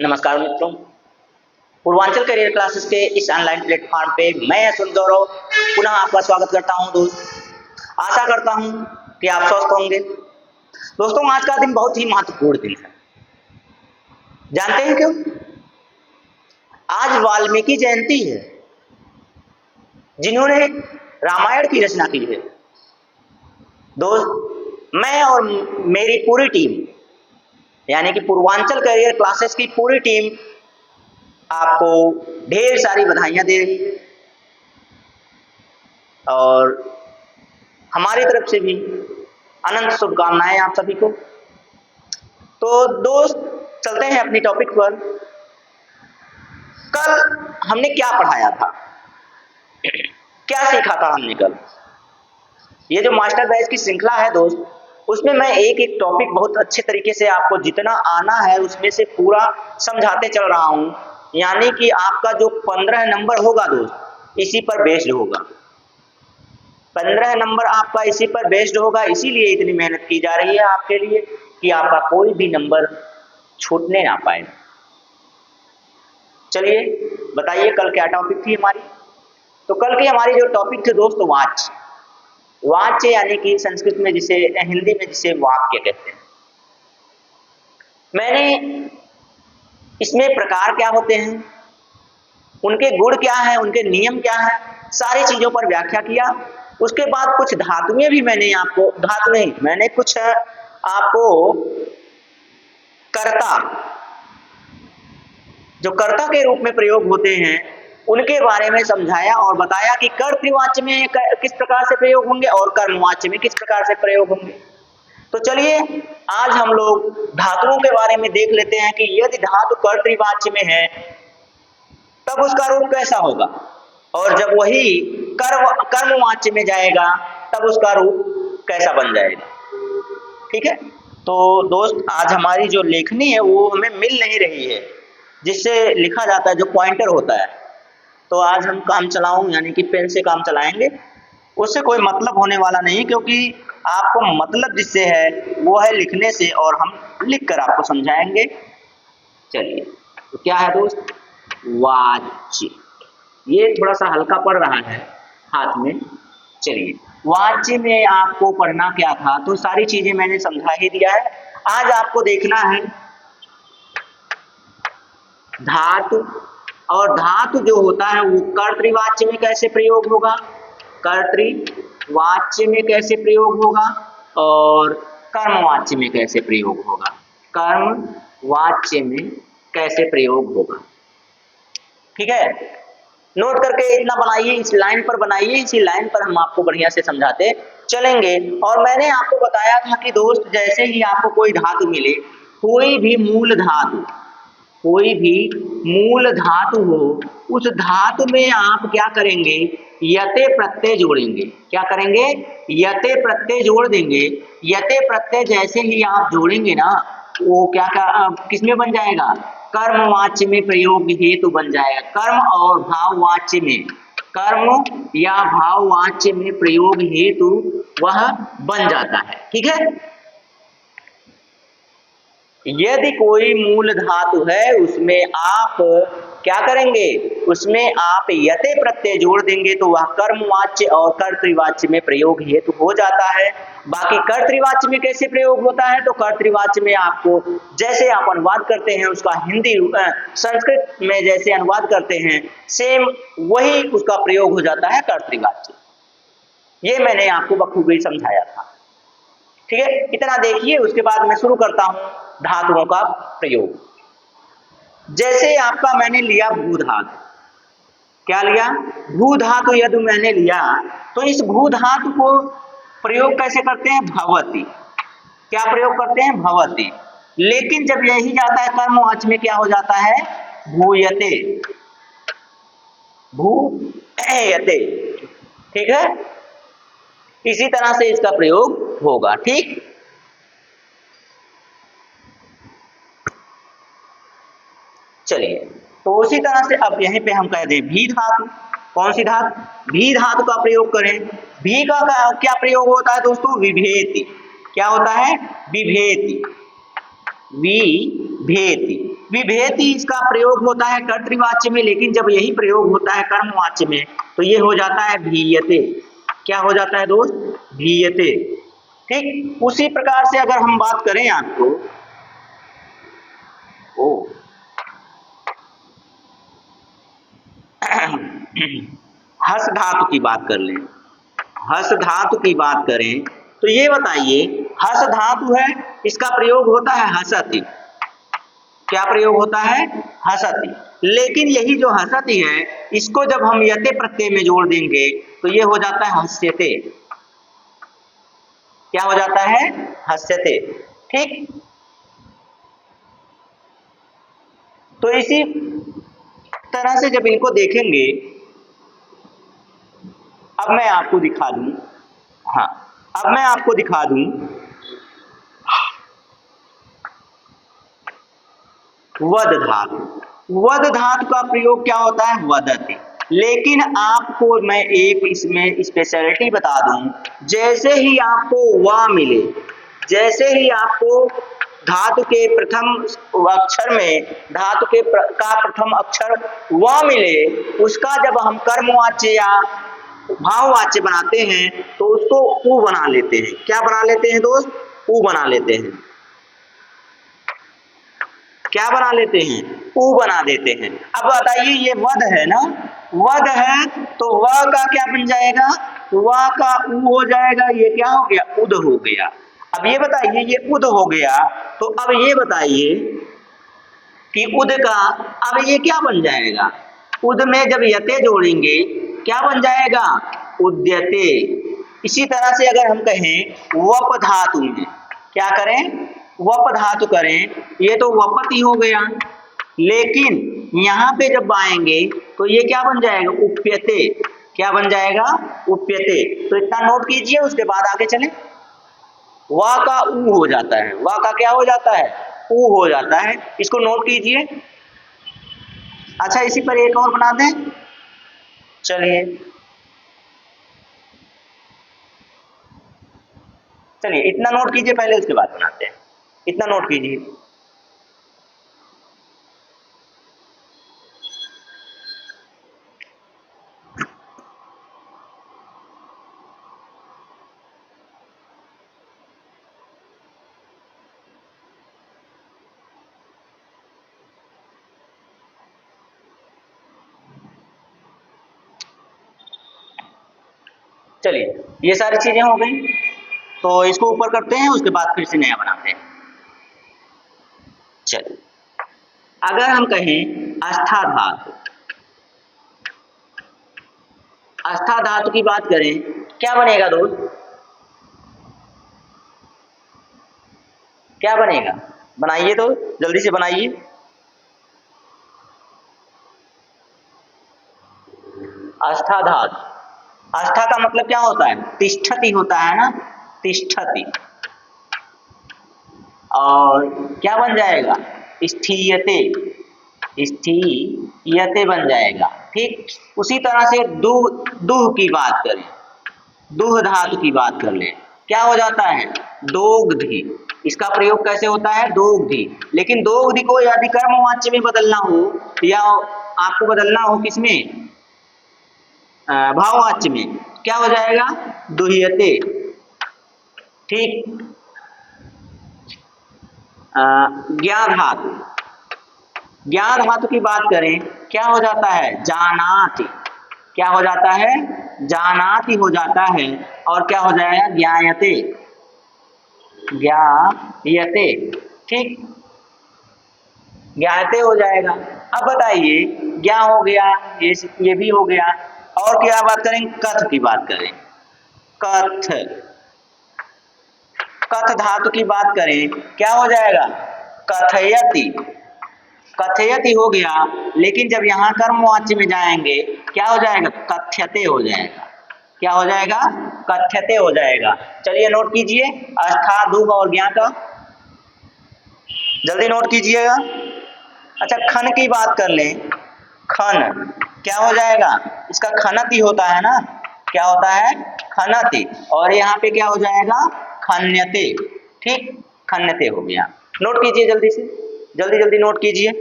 नमस्कार मित्रों, Purvanchal career classes के इस ऑनलाइन प्लेटफॉर्म पे मैं यशवंत गौरव पुनः आपका स्वागत करता हूं। दोस्त आशा करता हूं कि आप स्वस्थ होंगे। दोस्तों, आज का दिन बहुत ही महत्वपूर्ण दिन है। जानते हैं क्यों? आज वाल्मीकि जयंती है, जिन्होंने रामायण की रचना की है। दोस्त, मैं और मेरी पूरी टीम यानी कि पूर्वांचल करियर क्लासेस की पूरी टीम आपको ढेर सारी बधाइयां दे रही है और हमारी तरफ से भी अनंत शुभकामनाएं आप सभी को। तो दोस्त, चलते हैं अपनी टॉपिक पर। कल हमने क्या पढ़ाया था, क्या सीखा था हमने कल? ये जो मास्टर बैच की श्रृंखला है दोस्त, उसमें मैं एक एक टॉपिक बहुत अच्छे तरीके से आपको जितना आना है उसमें से पूरा समझाते चल रहा हूं। यानी कि आपका जो 15 नंबर होगा दोस्त, इसी पर बेस्ड होगा। 15 नंबर आपका इसी पर बेस्ड होगा, इसीलिए इतनी मेहनत की जा रही है आपके लिए कि आपका कोई भी नंबर छूटने ना पाए। चलिए बताइए, कल क्या टॉपिक थी हमारी? तो कल की हमारी जो टॉपिक थी दोस्त, वाच्य। वाच्य यानी कि संस्कृत में जिसे, हिंदी में जिसे वाक्य कहते हैं। मैंने इसमें प्रकार क्या होते हैं, उनके गुण क्या है, उनके नियम क्या है, सारी चीजों पर व्याख्या किया। उसके बाद कुछ धातुएं भी मैंने कुछ आपको कर्ता, जो कर्ता के रूप में प्रयोग होते हैं, उनके बारे में समझाया और बताया कि कर्तृवाच्य में किस प्रकार से प्रयोग होंगे और कर्मवाच्य में किस प्रकार से प्रयोग होंगे। तो चलिए आज हम लोग धातुओं के बारे में देख लेते हैं कि यदि धातु कर्तृवाच्य में है तब उसका रूप कैसा होगा, और जब वही कर्मवाच्य में जाएगा तब उसका रूप कैसा बन जाएगा। ठीक है? तो दोस्त, आज हमारी जो लेखनी है वो हमें मिल नहीं रही है, जिससे लिखा जाता है, जो पॉइंटर होता है। तो आज हम काम चलाऊं यानी कि पेन से काम चलाएंगे। उससे कोई मतलब होने वाला नहीं, क्योंकि आपको मतलब जिससे है वो है लिखने से, और हम लिख कर आपको समझाएंगे। चलिए, तो क्या है दोस्त? वाच्य। ये थोड़ा सा हल्का पड़ रहा है हाथ में। चलिए, वाच्य में आपको पढ़ना क्या था, तो सारी चीजें मैंने समझा ही दिया है। आज आपको देखना है धातु, और धातु जो होता है वो कर्तृवाच्य में कैसे प्रयोग होगा, कर्तृवाच्य में कैसे प्रयोग होगा, और कर्मवाच्य में कैसे प्रयोग होगा, कर्मवाच्य में कैसे प्रयोग होगा। ठीक है? नोट करके इतना बनाइए, इस लाइन पर बनाइए, इसी लाइन पर हम आपको बढ़िया से समझाते चलेंगे। और मैंने आपको बताया था कि दोस्त, जैसे ही आपको कोई धातु मिले, कोई भी मूल धातु हो, उस धातु में आप क्या करेंगे? यते प्रत्यय जोड़ेंगे। क्या करेंगे? यते प्रत्यय जोड़ देंगे। यते प्रत्यय जैसे ही आप जोड़ेंगे ना, वो क्या किसमें बन जाएगा? कर्मवाच्य में प्रयोग हेतु बन जाएगा। कर्म और भाववाच्य में, कर्म या भाववाच्य में प्रयोग हेतु वह बन जाता है। ठीक है? यदि कोई मूल धातु है, उसमें आप क्या करेंगे? उसमें आप यते प्रत्यय जोड़ देंगे तो वह कर्मवाच्य और कर्तृवाच्य में प्रयोग हेतु हो जाता है। बाकी कर्तृवाच्य में कैसे प्रयोग होता है, तो कर्तृवाच्य में आपको जैसे आप अनुवाद करते हैं उसका हिंदी संस्कृत में जैसे अनुवाद करते हैं, सेम वही उसका प्रयोग हो जाता है कर्तृवाच्य। ये मैंने आपको बखूबी समझाया था। ठीक है? इतना देखिए, उसके बाद मैं शुरू करता हूं धातुओं का प्रयोग। जैसे आपका मैंने लिया भू धातु। क्या लिया? भू धातु यदि मैंने लिया, तो इस भू धातु को प्रयोग कैसे करते हैं? भवति। क्या प्रयोग करते हैं? भवति। लेकिन जब यही जाता है कर्मवाच्य में, क्या हो जाता है? भूयते। भूयते। ठीक है? इसी तरह से इसका प्रयोग होगा। ठीक? चलिए, तो उसी तरह से अब यहीं पे हम कह दें भी धातु। कौन सी धातु? भी धातु का प्रयोग करें। भी का क्या प्रयोग होता है दोस्तों? विभेति। क्या होता है? विभेति। विभेति। विभेति इसका प्रयोग होता है कर्तृवाच्य में, लेकिन जब यही प्रयोग होता है कर्मवाच्य में तो ये हो जाता है भीयते। क्या हो जाता है दोस्त? भीयते। ठीक उसी प्रकार से अगर हम बात करें आपको हस धातु की बात कर लें, हस धातु की बात करें तो ये बताइए, हस धातु है, इसका प्रयोग होता है हसति। क्या प्रयोग होता है? हसति। लेकिन यही जो हसति है, इसको जब हम यते प्रत्यय में जोड़ देंगे तो ये हो जाता है हस्यते। क्या हो जाता है? हस्यते। ठीक, तो इसी तरह से जब इनको देखेंगे, अब मैं आपको दिखा दूं, हाँ अब मैं आपको दिखा दूं वद धातु। वद धातु का प्रयोग क्या होता है? वदति। लेकिन आपको मैं एक इसमें स्पेशलिटी बता दूं, जैसे ही आपको वा मिले, जैसे ही आपको धातु के प्रथम अक्षर में धातु के का प्रथम अक्षर वा मिले, उसका जब हम कर्मवाच्य या भाववाच्य बनाते हैं तो उसको उ बना लेते हैं। क्या बना लेते हैं दोस्त? उ बना लेते हैं। क्या बना लेते हैं? उ बना देते हैं। अब बताइए, ये वद है ना, वद है तो व का क्या बन जाएगा? व का उ हो जाएगा। ये क्या हो गया? उद हो गया। अब ये बताइए, ये उद हो गया तो अब ये बताइए कि उद का अब ये क्या बन जाएगा? उद में जब यते जोड़ेंगे क्या बन जाएगा? उद्यते। इसी तरह से अगर हम कहें वप धातु में, क्या करें? वप धातु करें, ये तो वपति हो गया, लेकिन यहाँ पे जब आएंगे तो ये क्या बन जाएगा? उप्यते। क्या बन जाएगा? उप्यते। तो इतना नोट कीजिए, उसके बाद आगे चलें। वा का उ हो जाता है, वा का क्या हो जाता है? उ हो जाता है। इसको नोट कीजिए। अच्छा, इसी पर एक और बना दें। चलिए चलिए इतना नोट कीजिए पहले, उसके बाद बनाते हैं। इतना नोट कीजिए। चलिए, ये सारी चीजें हो गई, तो इसको ऊपर करते हैं, उसके बाद फिर से नया बनाते हैं। चलिए, अगर हम कहें आस्था धातु, आस्था धातु की बात करें, क्या बनेगा दोस्त? क्या बनेगा? बनाइए तो, जल्दी से बनाइए। आस्था धातु, आस्था का मतलब क्या होता है? तिष्ठति होता है ना, तिष्ठति। और क्या बन जाएगा? स्थीयते, स्थीयते बन जाएगा। ठीक, उसी तरह से दुह की बात करें, दुह धातु की बात कर लें, क्या हो जाता है? दोग्धि। इसका प्रयोग कैसे होता है? दोग्धि। लेकिन दोग्धि को यदि कर्मवाच्य में बदलना हो या आपको बदलना हो किसमें? भाववाच्य में, क्या हो जाएगा? दुह्यते। ठीक, ज्ञा धातु, ज्ञा धातु की बात करें, क्या हो जाता है? जानाति। क्या हो जाता है? जानाति हो जाता है। और क्या हो जाएगा? ज्ञायते, ज्ञायते। ठीक, ज्ञायते हो जाएगा। अब बताइए, ज्ञा हो गया, ये भी हो गया। और क्या बात करें? कथ की बात करें, कथ, कथ धातु की बात करें, क्या हो जाएगा? कथयति, कथयति हो गया। लेकिन जब यहाँ कर्मवाच्य में जाएंगे क्या हो जाएगा? कथ्यते हो जाएगा। क्या हो जाएगा? कथ्यते हो जाएगा। चलिए नोट कीजिए, आस्था, दुह और ज्ञा का जल्दी नोट कीजिएगा। अच्छा, खन की बात कर लें, खन क्या हो जाएगा? इसका खनति होता है ना, क्या होता है? खनति। और यहाँ पे क्या हो जाएगा? खन्यते। ठीक, खन्यते हो गया। नोट कीजिए जल्दी से। जल्दी जल्दी नोट कीजिए,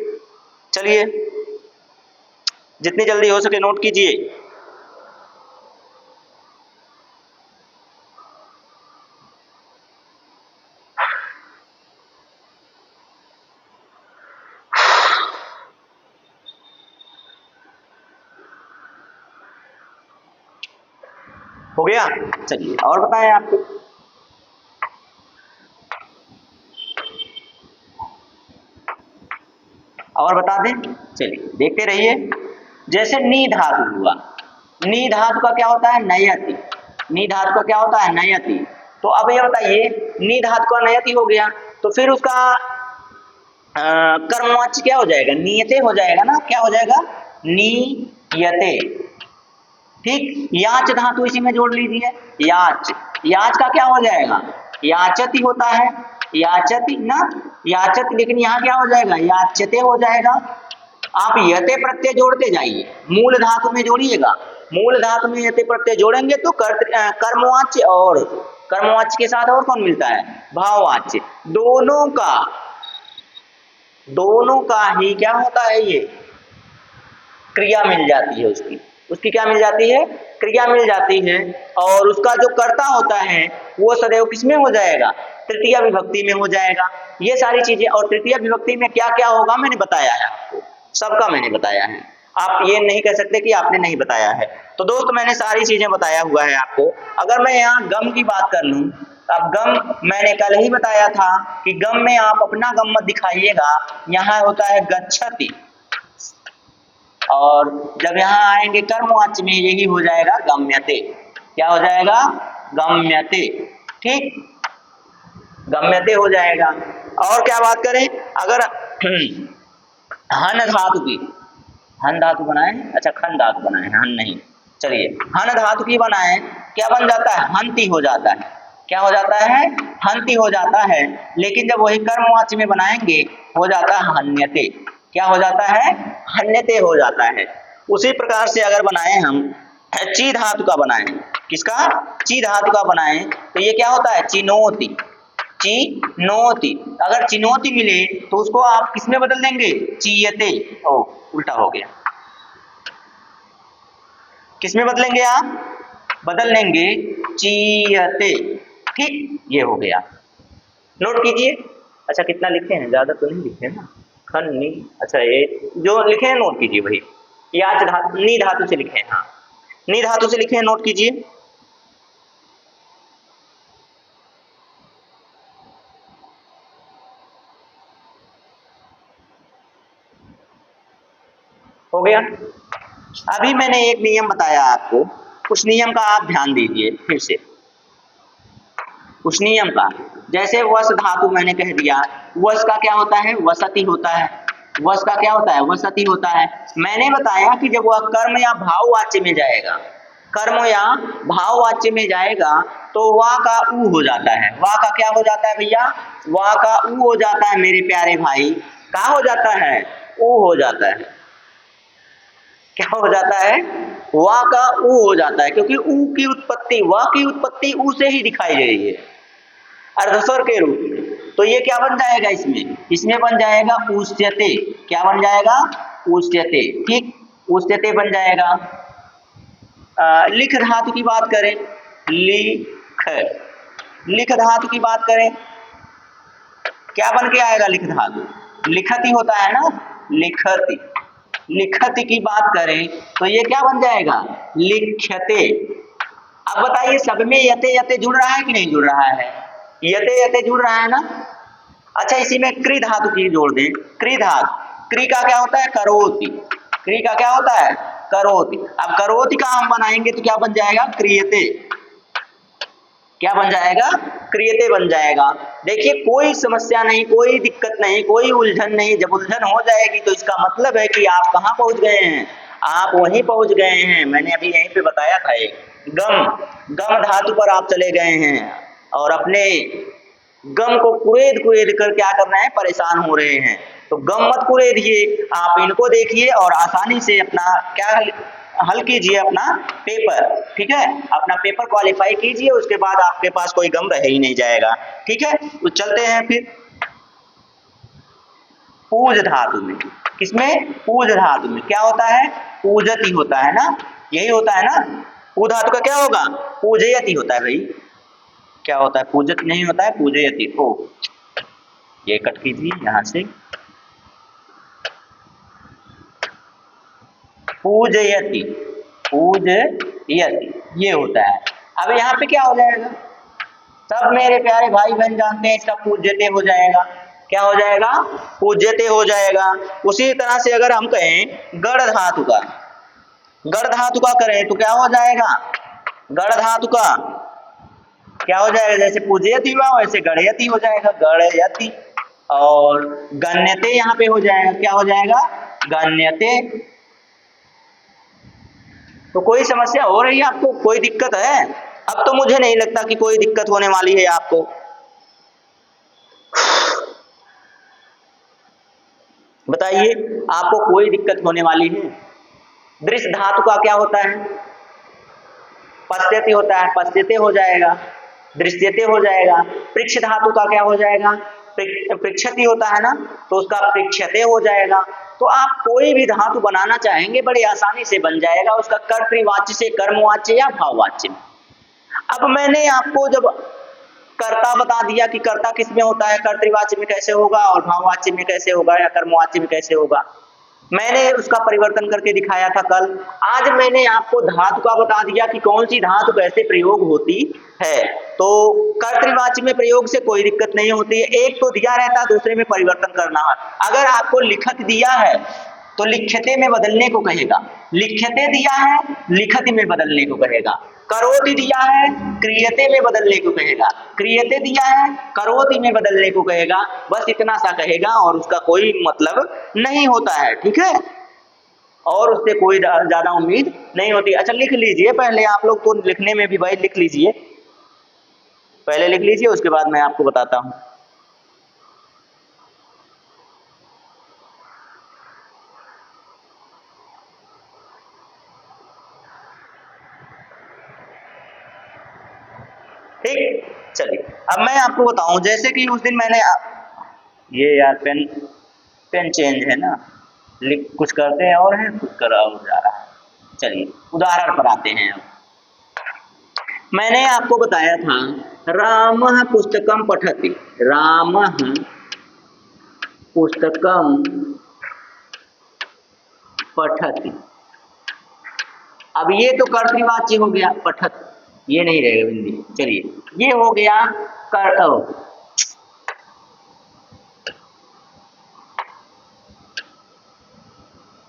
चलिए जितनी जल्दी हो सके नोट कीजिए। हो गया? चलिए और बताएं आपको। और बता दें, चलिए देखते रहिए। जैसे नी धातु हुआ, नी धातु का क्या होता है? नयति। नी धातु का क्या होता है? नयति। तो अब ये बताइए, नी धातु का नयति हो गया तो फिर उसका कर्मवाच्य क्या हो जाएगा? नियते हो जाएगा ना। क्या हो जाएगा? नियते। ठीक, याच धातु इसी में जोड़ लीजिए, याच। याच का क्या हो जाएगा? याचति होता है, याचति ना, याचति, लेकिन यहाँ क्या हो जाएगा? याचते हो जाएगा। आप यते प्रत्यय जोड़ते जाइए, मूल धातु में जोड़िएगा। मूल धातु में यते प्रत्यय जोड़ेंगे तो कर्मवाच्य, और कर्मवाच्य के साथ और कौन मिलता है? भाववाच्य। दोनों का ही क्या होता है? ये क्रिया मिल जाती है उसकी क्या मिल जाती है? क्रिया मिल जाती है। और उसका जो कर्ता होता है वो सदैव किसमें हो जाएगा? तृतीय विभक्ति में हो जाएगा। ये सारी चीजें, और तृतीय विभक्ति में क्या क्या होगा मैंने बताया है आपको, सबका मैंने बताया है। आप ये नहीं कह सकते कि आपने नहीं बताया है। तो दोस्त मैंने सारी चीजें बताया हुआ है आपको। अगर मैं यहाँ गम की बात कर लूं, अब गम मैंने कल ही बताया था कि गम में आप अपना गम मत दिखाइएगा। यहाँ होता है गच्छति, और जब यहाँ आएंगे कर्मवाच्य में यही हो जाएगा गम्यते। क्या हो जाएगा? गम्यते। ठीक, गम्यते हो जाएगा। और क्या बात करें, अगर हन धातु की, हन धातु बनाए, अच्छा खन धातु बनाए, हन नहीं, चलिए हन धातु की बनाए, क्या बन जाता है? हंति हो जाता है। क्या हो जाता है? हंति हो जाता है। लेकिन जब वही कर्मवाच्य में बनाएंगे हो जाता है हन्यते। क्या हो जाता है? हन्यते हो जाता है। उसी प्रकार से अगर बनाए हम ची धातु का बनाए, किसका? ची धातु का बनाए, तो ये क्या होता है? चिनोति। चिनोति। अगर चिनोति मिले तो उसको आप किस में बदल देंगे? चीयते। ओ उल्टा हो गया, किस में बदलेंगे आप? बदल लेंगे चीयते। ठीक, ये हो गया, नोट कीजिए। अच्छा कितना लिखे हैं? ज्यादा तो नहीं लिखे ना, खन नी, अच्छा ये जो लिखे हैं नोट कीजिए भाई। याच धातु, नी धातु से लिखे हैं, हाँ नी धातु से लिखे हैं, नोट कीजिए। हो गया। अभी मैंने एक नियम बताया आपको, उस नियम का आप ध्यान दीजिए फिर से। उस नियम का, जैसे वस धातु मैंने कह दिया, वस का क्या होता है? वसति होता है। वस का क्या होता है? वसति होता है। मैंने बताया कि जब वह कर्म या भाववाच्य में जाएगा, कर्म या भाववाच्य में जाएगा तो वा का ऊ हो जाता है। वा का क्या हो जाता है भैया? वा का ऊ हो जाता है मेरे प्यारे भाई। क्या हो जाता है? ऊ हो जाता है। क्या हो जाता है? वा का ऊ हो जाता है, क्योंकि ऊ की उत्पत्ति, वा की उत्पत्ति ऊ से ही दिखाई दे रही है, अर्धस्वर के रूप में। तो ये क्या बन जाएगा? इसमें बन जाएगा उच्यते। क्या बन जाएगा? उच्यते। ठीक, उच्यते बन जाएगा। लिख धातु की बात करें, लिख धातु की बात करें, क्या बन के आएगा? लिख धातु, लिखति होता है ना, लिखति। लिखति की बात करें तो ये क्या बन जाएगा? लिख्यते। अब बताइए सब में यते यते जुड़ रहा है कि नहीं जुड़ रहा है? यते यते जुड़ रहा है ना। अच्छा इसी में क्री धातु की जोड़ दें, क्री धातु, क्री का क्या होता है? करोति। क्री का क्या होता है? करोति। अब करोति का हम बनाएंगे तो क्या बन जाएगा? क्रियते। क्या बन जाएगा? क्रियते बन जाएगा। देखिए कोई समस्या नहीं, कोई दिक्कत नहीं, कोई उलझन नहीं। जब उलझन हो जाएगी तो इसका मतलब है कि आप कहाँ पहुंच गए हैं? आप वहीं पहुंच गए हैं। मैंने अभी यहीं पे बताया था, एक गम धातु पर आप चले गए हैं और अपने गम को कुरेद कर क्या करना है? परेशान हो रहे हैं। तो गम मत कुरेदिए, आप इनको देखिए और आसानी से अपना क्या हल कीजिए, अपना पेपर। ठीक है, अपना पेपर क्वालिफाई कीजिए, उसके बाद आपके पास कोई गम रह ही नहीं जाएगा। ठीक है, तो चलते हैं फिर। पूज धातु में। किसमें? पूज धातु में। क्या होता है? पूजति होता है ना, यही होता है ना। पू धातु का क्या होगा? पूजयति होता है भाई। क्या होता है? पूजत नहीं होता है, पूजयति। ओ ये कट कीजिए यहां से, पूजयति, पूजयति ये होता है। अब यहाँ पे क्या हो जाएगा? सब मेरे प्यारे भाई बहन जानते हैं इसका पूज्यते हो जाएगा। क्या हो जाएगा? पूज्यते हो जाएगा। उसी तरह से अगर हम कहें गढ़ धातु का, गढ़ धातु का करें तो क्या हो जाएगा? गढ़ धातु का क्या हो जाएगा? जैसे पूजयति हुआ वैसे गढ़यति हो जाएगा, गढ़यति। और गण्यते यहाँ पे हो जाएगा। क्या हो जाएगा? गण्यते। तो कोई समस्या हो रही है आपको? कोई दिक्कत है? अब तो मुझे नहीं लगता कि कोई दिक्कत होने वाली है आपको। बताइए, आपको कोई दिक्कत होने वाली है? दृश्य धातु का क्या होता है? पश्यति होता है, पश्यते हो जाएगा, दृश्यते हो जाएगा। पृक्ष धातु का क्या हो जाएगा? पृक्षति होता है ना, तो उसका पृक्षते हो जाएगा। तो आप कोई भी धातु बनाना चाहेंगे बड़ी आसानी से बन जाएगा, उसका कर्तृवाच्य से कर्मवाच्य या भाववाच्य। अब मैंने आपको जब कर्ता बता दिया कि कर्ता किस में होता है, कर्तृवाच्य में कैसे होगा और भाववाच्य में कैसे होगा या कर्मवाच्य में कैसे होगा, मैंने उसका परिवर्तन करके दिखाया था कल। आज मैंने आपको धातु का बता दिया कि कौन सी धातु कैसे प्रयोग होती है। तो कर्तृवाच्य में प्रयोग से कोई दिक्कत नहीं होती है, एक तो दिया रहता है, दूसरे में परिवर्तन करना है। अगर आपको लिखत दिया है तो लिख्यते में बदलने को कहेगा, लिख्यते दिया है लिखति में बदलने को कहेगा, करोति दिया है क्रियते में बदलने को कहेगा, क्रियते दिया है करोति में बदलने को कहेगा। बस इतना सा कहेगा और उसका कोई मतलब नहीं होता है, ठीक है, और उससे कोई ज्यादा उम्मीद नहीं होती। अच्छा लिख लीजिए पहले, आप लोग तो लिखने में भी भाई लिख लीजिए, पहले लिख लीजिए उसके बाद मैं आपको बताता हूं। ठीक, चलिए अब मैं आपको बताऊं, जैसे कि उस दिन मैंने ये यार पेन चेंज है ना, लिख कुछ करते हैं और है कुछ करा हो जा रहा है। चलिए उदाहरण पर आते हैं। अब मैंने आपको बताया था रामः पुस्तकम पठति, रामः पुस्तकम पठति। अब ये तो कर्तृवाच्य हो गया पठत, ये नहीं रहेगा बिंदी। चलिए ये हो गया कर,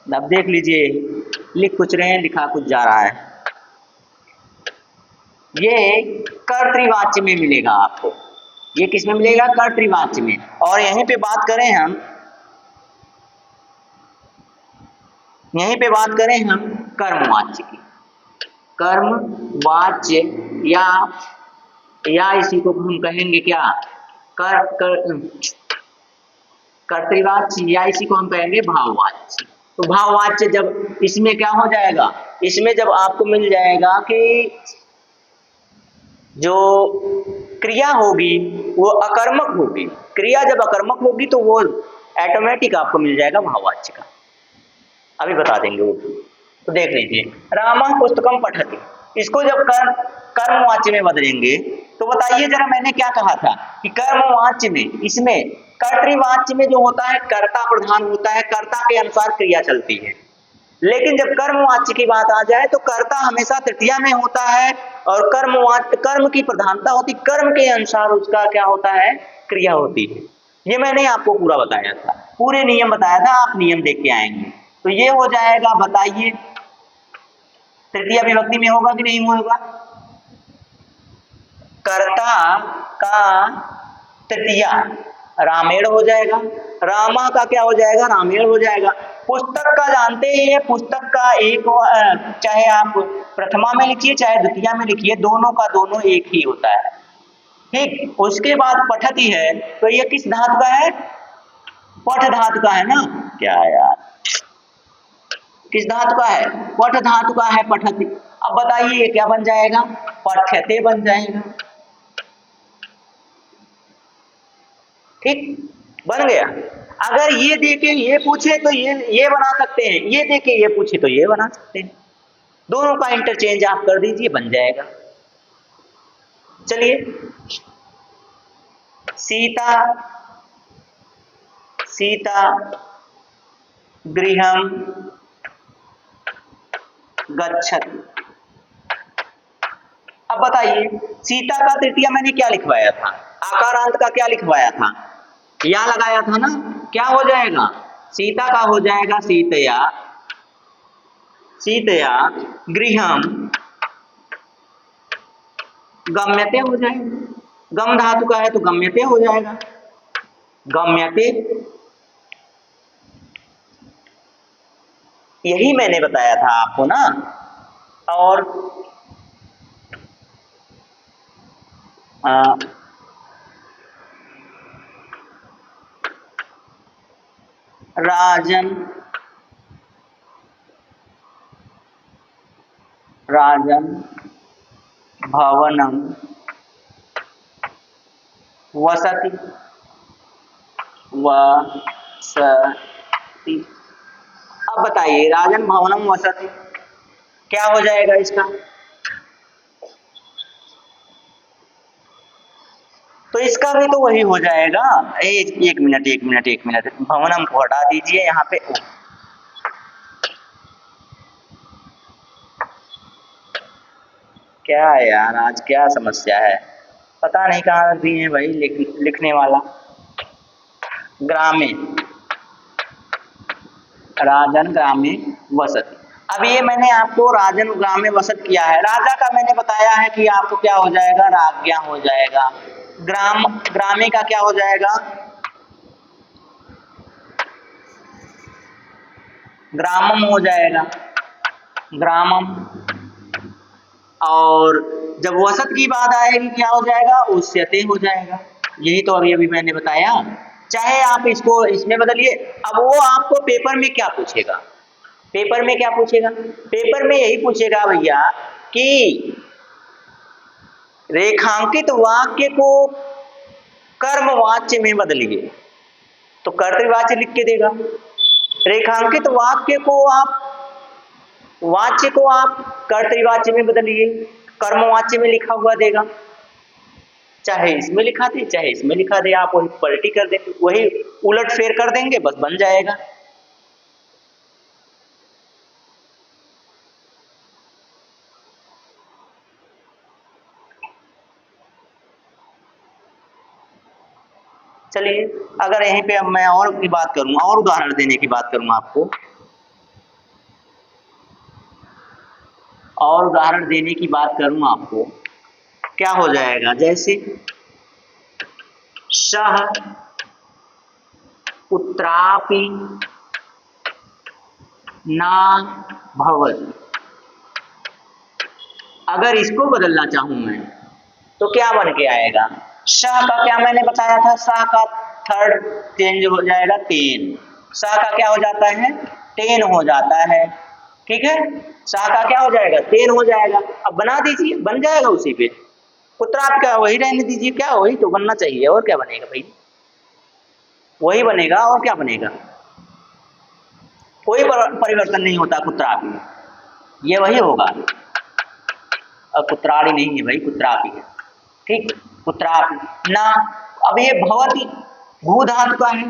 अब देख लीजिए लिख कुछ रहे हैं लिखा कुछ जा रहा है। ये कर्तृवाच्य में मिलेगा आपको, ये किस में मिलेगा? कर्तृवाच्य में। और यहीं पे बात करें हम, यहीं पे बात करें हम कर्मवाच्य की, कर्मवाच्य या इसी को हम कहेंगे क्या? कर्तृवाच्य या इसी को हम कहेंगे भाववाच्य। तो भाववाच्य जब इसमें क्या हो जाएगा? इसमें जब आपको मिल जाएगा कि जो क्रिया होगी वो अकर्मक होगी, क्रिया जब अकर्मक होगी तो वो ऑटोमेटिक आपको मिल जाएगा भाववाच्य का। अभी बता देंगे वो। तो देख लीजिए रामः पुस्तकम पठति, इसको जब कर्मवाच्य में बदलेंगे तो बताइए जरा, मैंने क्या कहा था कि कर्मवाच्य में, इसमें कर्तृवाच्य में जो होता है कर्ता प्रधान होता है, कर्ता के अनुसार क्रिया चलती है। लेकिन जब कर्मवाच्य की बात आ जाए तो कर्ता हमेशा तृतीया में होता है और कर्म की प्रधानता होती, कर्म के अनुसार उसका क्या होता है? क्रिया होती है। ये मैंने आपको पूरा बताया था, पूरे नियम बताया था, आप नियम देख के आएंगे। तो ये हो जाएगा, बताइए तृतीया विभक्ति में होगा कि नहीं होगा? कर्ता का तृतीया रामेण हो जाएगा, रामा का क्या हो जाएगा? रामेण हो जाएगा। पुस्तक का जानते ही है, पुस्तक का एक, चाहे आप प्रथमा में लिखिए चाहे द्वितीया में लिखिए, दोनों का दोनों एक ही होता है, ठीक। उसके बाद पठति है, तो ये किस धातु का है? पठ धातु का है ना। क्या यार, किस धातु का है? पठ धातु का है पठति। अब बताइए क्या बन जाएगा? पठ्यते बन जाएगा, ठीक, बन गया। अगर ये देके ये पूछे तो ये बना सकते हैं, ये देके ये पूछे तो ये बना सकते हैं। दोनों का इंटरचेंज आप कर दीजिए, बन जाएगा। चलिए, सीता सीता गृहं गच्छति। अब बताइए, सीता का तृतीया मैंने क्या लिखवाया था, आकारांत का क्या लिखवाया था, या लगाया था ना, क्या हो जाएगा, सीता का हो जाएगा सीतया, सीतया गृहं गम्यते हो जाएगा। गम धातु का है तो गम्यते हो जाएगा, गम्यते। यही मैंने बताया था आपको ना। और राजन राजन भवनम वसति वसति। अब बताइए, राजन भवनम वसति क्या हो जाएगा इसका, तो इसका भी तो वही हो जाएगा। एक मिनट, भवनम को हटा दीजिए यहाँ पे। क्या है यार, आज क्या समस्या है, पता नहीं कहाँ रख दिए हैं भाई लिखने वाला। ग्रामे, राजन ग्रामे वसति। अब ये मैंने आपको राजन ग्रामे वसत किया है, राजा का मैंने बताया है कि आपको क्या हो जाएगा, राज्ञा हो जाएगा। ग्रामे का क्या हो जाएगा, ग्रामम हो जाएगा, ग्रामम। और जब वसत की बात आएगी क्या हो जाएगा, उस्यते हो जाएगा। यही तो अभी मैंने बताया। चाहे आप इसको इसमें बदलिए। अब वो आपको पेपर में क्या पूछेगा, पेपर में क्या पूछेगा, पेपर में यही पूछेगा भैया कि रेखांकित वाक्य को कर्मवाच्य में बदलिए, तो कर्तृवाच्य लिख के देगा। रेखांकित वाक्य को आप, वाच्य को आप कर्तृवाच्य में बदलिए, कर्मवाच्य में लिखा हुआ देगा। चाहे इसमें लिखा दे चाहे इसमें लिखा दे, आप वही पलटी कर दे, वही उलट फेर कर देंगे, बस बन जाएगा। चलिए, अगर यहीं पे अब मैं और की बात करूंगा, और उदाहरण देने की बात करूंगा आपको, और उदाहरण देने की बात करूं आपको, क्या हो जाएगा, जैसे सह कुत्रापि ना भवति। अगर इसको बदलना चाहूं मैं तो क्या बन के आएगा, सह का क्या मैंने बताया था, सह का थर्ड चेंज हो जाएगा तेन, सह का क्या हो जाता है, तेन हो जाता है। ठीक है, सह का क्या हो जाएगा, तेन हो जाएगा। अब बना दीजिए, बन जाएगा उसी पे। कुत्राप का वही रहने दीजिए, क्या वही तो बनना चाहिए, और क्या बनेगा भाई, वही बनेगा, और क्या बनेगा, कोई परिवर्तन नहीं होता कुत्रापी में, ये वही होगा। और कुत्राड़ी नहीं है भाई, कुत्रापी है। ठीक, कुत्रापी ना। अब ये भवती भू धातु का है,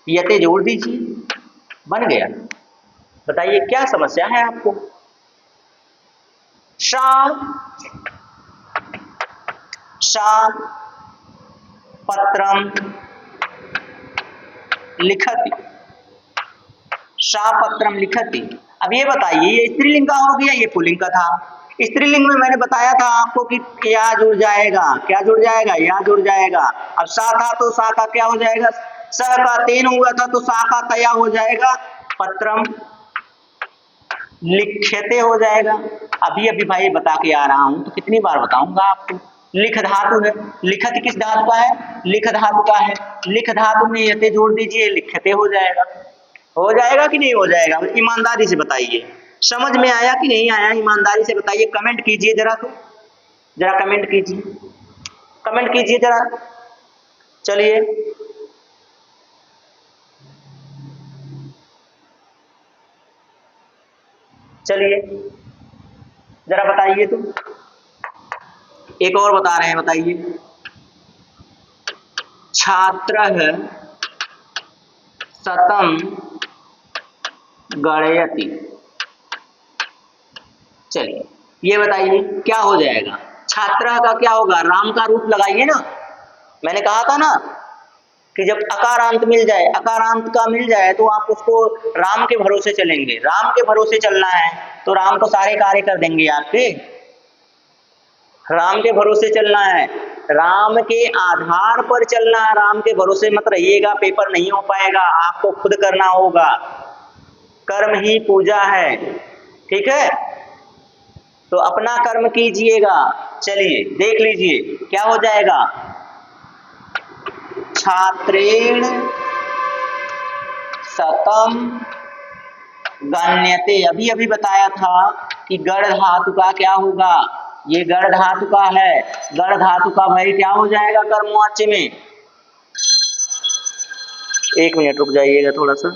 यते जोड़ दीजिए, बन गया। बताइए क्या समस्या है आपको। सा पत्रम लिखति, सा पत्रम लिखति। अब ये बताइए, ये स्त्रीलिंग का हो गया, ये पुल्लिंग का था। स्त्रीलिंग में मैंने बताया था आपको कि या जुड़ जाएगा, क्या जुड़ जाएगा, या जुड़ जाएगा। अब सा था तो सा का क्या हो जाएगा, स का तेन हुआ था तो सा का तया हो जाएगा, पत्रम लिख्यते हो जाएगा। अभी अभी भाई बता के आ रहा हूं, तो कितनी बार बताऊंगा आपको। लिख धातु है, लिखत किस धातु का है, लिख धातु का है। लिख धातु में यते जोड़ दीजिए, लिख्यते हो जाएगा। हो जाएगा कि नहीं हो जाएगा, ईमानदारी से बताइए, समझ में आया कि नहीं आया, ईमानदारी से बताइए। कमेंट कीजिए जरा, तो जरा कमेंट कीजिए, कमेंट कीजिए जरा। चलिए, चलिए जरा बताइए तो, एक और बता रहे हैं, बताइए। छात्रः शतं गणयति। चलिए ये बताइए क्या हो जाएगा। छात्रः का क्या होगा, राम का रूप लगाइए ना। मैंने कहा था ना कि जब अकारांत मिल जाए, अकारांत का मिल जाए तो आप उसको राम के भरोसे चलेंगे। राम के भरोसे चलना है तो राम तो सारे कार्य कर देंगे आपके। राम के भरोसे चलना है, राम के आधार पर चलना है। राम के भरोसे मत रहिएगा, पेपर नहीं हो पाएगा, आपको खुद करना होगा। कर्म ही पूजा है, ठीक है। तो अपना कर्म कीजिएगा। चलिए देख लीजिए क्या हो जाएगा। छात्रेण शतम गण्यते। अभी अभी बताया था कि गण धातु का क्या होगा, ये गण धातु का है। गण धातु का भाई क्या हो जाएगा कर्मवाच्य में। एक मिनट रुक जाइएगा थोड़ा सा।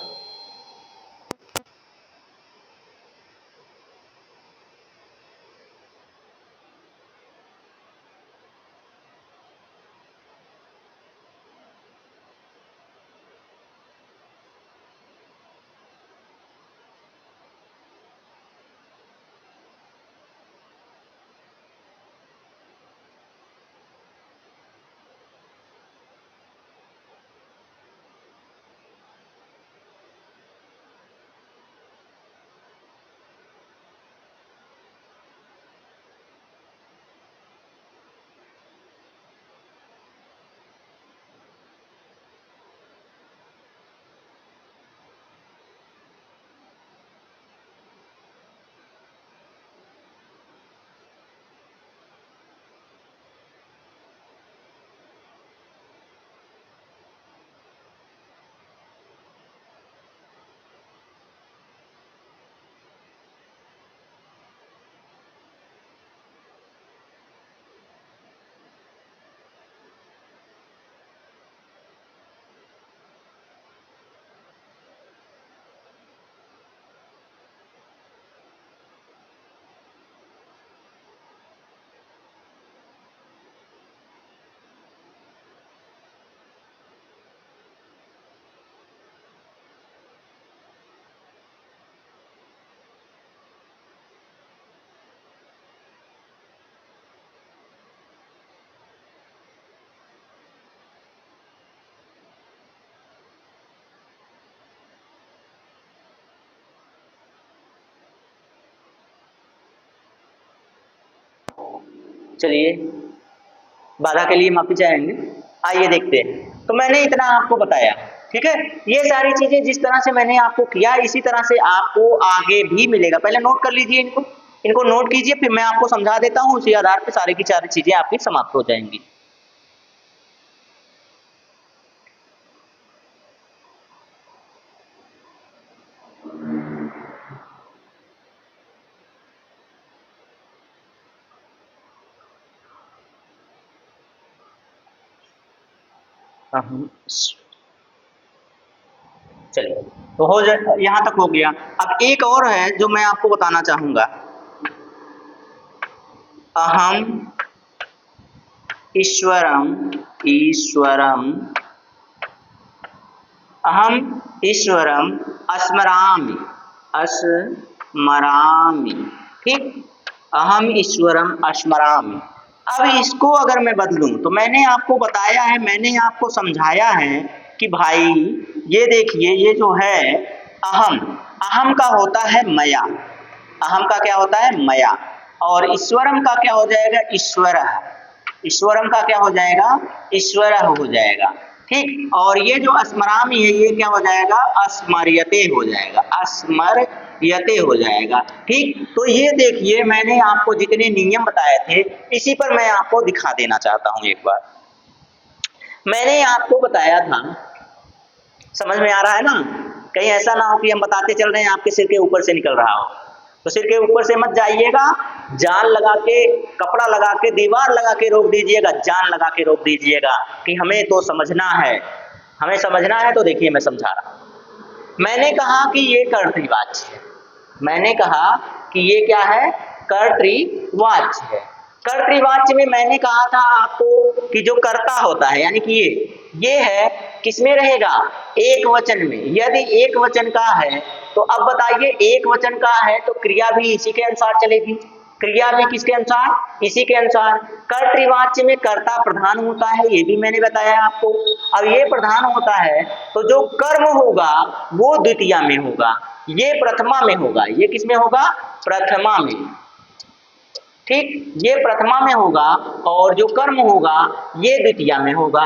चलिए बाधा के लिए माफी चाहेंगे। आइए देखते हैं। तो मैंने इतना आपको बताया, ठीक है। ये सारी चीजें जिस तरह से मैंने आपको किया, इसी तरह से आपको आगे भी मिलेगा। पहले नोट कर लीजिए इनको, इनको नोट कीजिए, फिर मैं आपको समझा देता हूँ। उसी आधार पर सारी की सारी चीजें आपकी समाप्त हो जाएंगी। चलिए तो हो जाए, यहां तक हो गया। अब एक और है जो मैं आपको बताना चाहूंगा। अहम ईश्वरम, ईश्वरम, अहम ईश्वरम अस्मरामि, अस्मरामि, ठीक। अहम ईश्वरम अस्मरामि। अब इसको अगर मैं बदलूं तो मैंने आपको बताया है, मैंने आपको समझाया है कि भाई ये देखिए, ये जो है अहम, अहम का होता है मया। अहम का क्या होता है, मया। और ईश्वरम का क्या हो जाएगा, ईश्वर। ईश्वरम का क्या हो जाएगा, ईश्वर हो जाएगा, ठीक। और ये जो अस्मरामी है ये क्या हो जाएगा, अस्मर्यते हो जाएगा, अस्मर्यते हो जाएगा, ठीक। तो ये देखिए मैंने आपको जितने नियम बताए थे इसी पर मैं आपको दिखा देना चाहता हूं एक बार। मैंने आपको बताया था, समझ में आ रहा है ना। कहीं ऐसा ना हो कि हम बताते चल रहे हैं आपके सिर के ऊपर से निकल रहा हो। तो सिर के ऊपर से मत जाइएगा, जान लगा के, कपड़ा लगा के, दीवार लगा के रोक दीजिएगा, जान लगा के रोक दीजिएगा कि हमें तो समझना है, हमें समझना है। तो देखिए मैं समझा रहा हूं। मैंने कहा कि ये कर्तृवाच्य है, मैंने कहा कि ये क्या है, कर्तृवाच्य है। कर्तृवाच्य में मैंने कहा था आपको कि जो कर्ता होता है यानी कि ये है, किसमें रहेगा, एक वचन में। यदि एक वचन का है तो अब बताइए, एक वचन का है तो क्रिया भी इसी के अनुसार चलेगी। क्रिया भी किसके अनुसार, इसी के अनुसार। कर्तृवाच्य में कर्ता प्रधान होता है, ये भी मैंने बताया आपको। अब ये प्रधान होता है तो जो कर्म होगा वो द्वितीया में होगा, ये प्रथमा में होगा। ये किसमें होगा, प्रथमा में। ठीक, ये प्रथमा में होगा और जो कर्म होगा ये द्वितीया में होगा।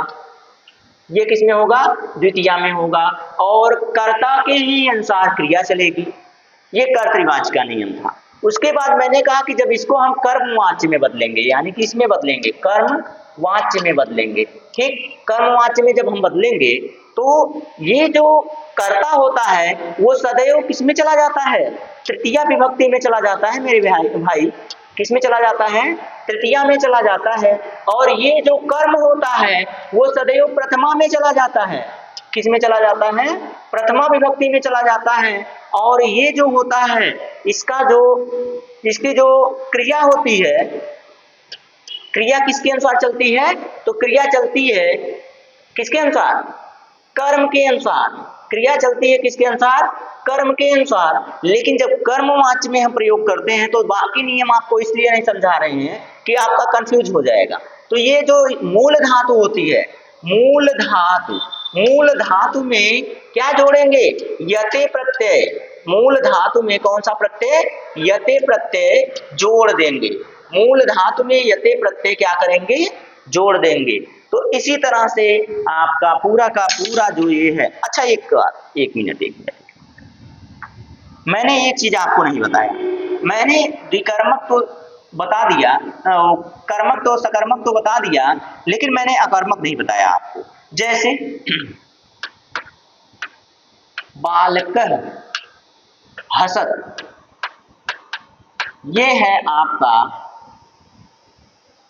ये किसमें होगा, द्वितीया में होगा। और कर्ता के ही अनुसार क्रिया चलेगी। ये कर्तृवाच्य का नियम था। उसके बाद मैंने कहा कि जब इसको हम कर्मवाच्य में बदलेंगे, यानी कि इसमें बदलेंगे, कर्मवाच्य में बदलेंगे। ठीक, कर्मवाच्य में जब हम बदलेंगे तो ये जो कर्ता होता है वो सदैव किसमें चला जाता है, तृतीया विभक्ति में चला जाता है मेरे भाई। किसमें चला जाता है, तृतीया में चला जाता है। और ये जो कर्म होता है वो सदैव प्रथमा में चला जाता है। किसमें चला जाता है, प्रथमा विभक्ति में चला जाता है। और ये जो होता है इसकी जो क्रिया होती है, क्रिया किसके अनुसार चलती है, तो क्रिया चलती है किसके अनुसार, कर्म के अनुसार। क्रिया चलती है किसके अनुसार, कर्म के अनुसार। लेकिन जब कर्मवाच्य में हम प्रयोग करते हैं तो बाकी नियम आपको इसलिए नहीं समझा रहे हैं कि आपका कंफ्यूज हो जाएगा। तो ये जो मूल धातु होती है, मूल धातु में क्या जोड़ेंगे, यते प्रत्यय। मूल धातु में कौन सा प्रत्यय, यते प्रत्यय जोड़ देंगे। मूल धातु में यते प्रत्यय क्या करेंगे, जोड़ देंगे। तो इसी तरह से आपका पूरा का पूरा जो ये है। अच्छा, एक मिनट, मैंने एक चीज आपको नहीं बताया। मैंने विकर्मक तो बता दिया, कर्मक तो सकर्मक तो बता दिया, लेकिन मैंने अकर्मक नहीं बताया आपको। जैसे बालकः हसत्, ये है आपका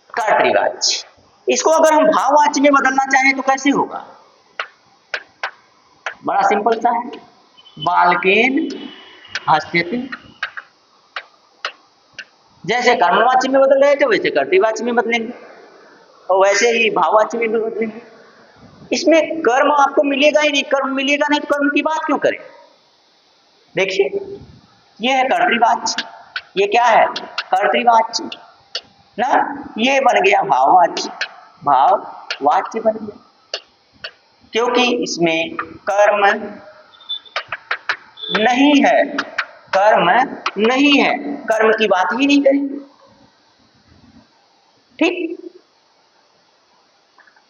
कर्तृवाच्य। इसको अगर हम भाववाच्य में बदलना चाहें तो कैसे होगा, बड़ा सिंपल सा है। बालकेन हस्यति, जैसे कर्मवाच्य में बदल रहे थे वैसे कर्तृवाच्य में बदलेंगे और वैसे ही भाववाच्य में भी बदलेंगे। इसमें कर्म आपको मिलेगा ही नहीं, कर्म मिलेगा नहीं तो कर्म की बात क्यों करें। देखिए, ये है कर्तृवाच्य, ये क्या है, कर्तृवाच्य ना, ये बन गया भाववाच्य, भाववाच्य बन गया, क्योंकि इसमें कर्म नहीं है, कर्म नहीं है, कर्म की बात ही नहीं करेंगे। ठीक,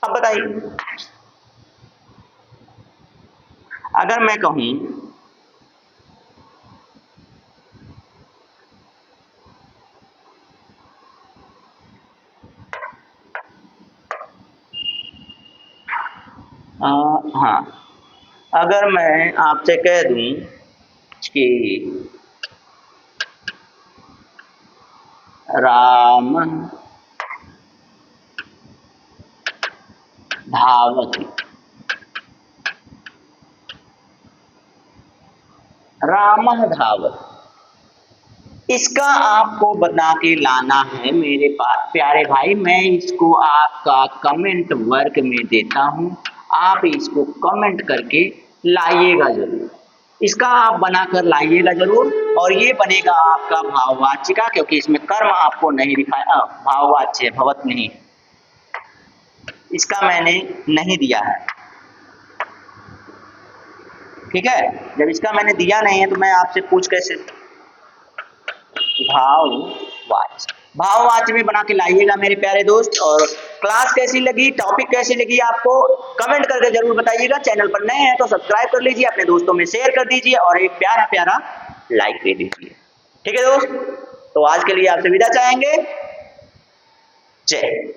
अब बताइए, अगर मैं कहूं हाँ, अगर मैं आपसे कह दूं कि राम धावति, रामः धावति, इसका आपको बता के लाना है मेरे पास प्यारे भाई। मैं इसको आपका कमेंट वर्क में देता हूं, आप इसको कमेंट करके लाइएगा जरूर। इसका आप बनाकर लाइएगा जरूर। और ये बनेगा आपका भाववाच्य का, क्योंकि इसमें कर्म आपको नहीं दिखाया, भाववाच्य भवत नहीं, इसका मैंने नहीं दिया है। ठीक है, जब इसका मैंने दिया नहीं है तो मैं आपसे पूछ कैसे, भाववाच्य में बना के लाइएगा मेरे प्यारे दोस्त। और क्लास कैसी लगी, टॉपिक कैसी लगी आपको कमेंट करके जरूर बताइएगा। चैनल पर नए हैं तो सब्सक्राइब कर लीजिए, अपने दोस्तों में शेयर कर दीजिए और एक प्यारा प्यारा लाइक दे दीजिए। ठीक है दोस्त, तो आज के लिए आपसे विदा चाहेंगे। जय।